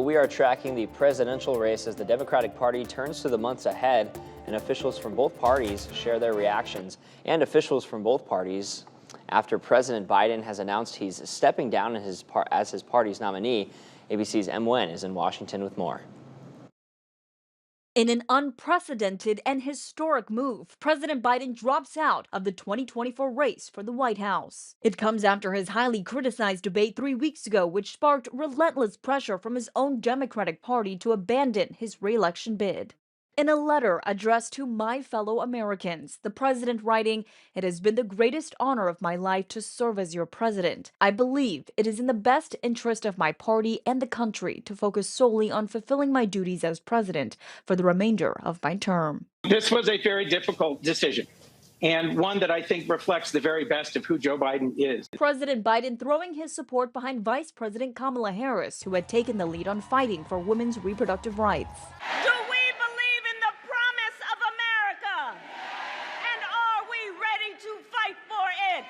We are tracking the presidential race as the Democratic Party turns to the months ahead, and officials from both parties share their reactions. And officials from both parties, after President Biden has announced he's stepping down as his party's nominee. ABC's M. Wen is in Washington with more. In an unprecedented and historic move, President Biden drops out of the 2024 race for the White House. It comes after his highly criticized debate 3 weeks ago, which sparked relentless pressure from his own Democratic Party to abandon his re-election bid. In a letter addressed to my fellow Americans, the president writing, "It has been the greatest honor of my life to serve as your president. I believe it is in the best interest of my party and the country to focus solely on fulfilling my duties as president for the remainder of my term." This was a very difficult decision, and one that I think reflects the very best of who Joe Biden is. President Biden throwing his support behind Vice President Kamala Harris, who had taken the lead on fighting for women's reproductive rights. Do we believe in the promise of America? And are we ready to fight for it?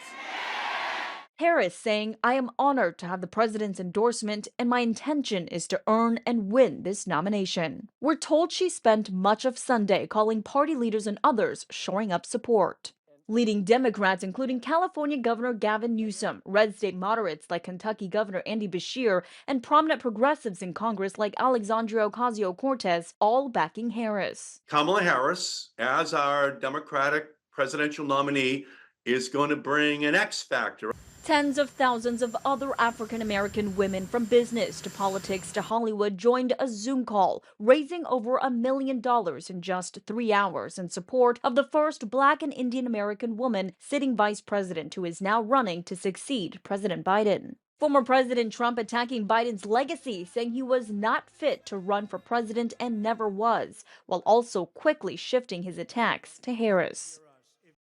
Harris saying, "I am honored to have the president's endorsement, and my intention is to earn and win this nomination." We're told she spent much of Sunday calling party leaders and others shoring up support. Leading Democrats, including California Governor Gavin Newsom, red state moderates like Kentucky Governor Andy Beshear, and prominent progressives in Congress like Alexandria Ocasio-Cortez, all backing Harris. Kamala Harris, as our Democratic presidential nominee, is going to bring an X factor. Tens of thousands of other African-American women, from business to politics to Hollywood, joined a Zoom call, raising over $1 million in just 3 hours in support of the first Black and Indian American woman sitting vice president, who is now running to succeed President Biden. Former President Trump attacking Biden's legacy, saying he was not fit to run for president and never was, while also quickly shifting his attacks to Harris.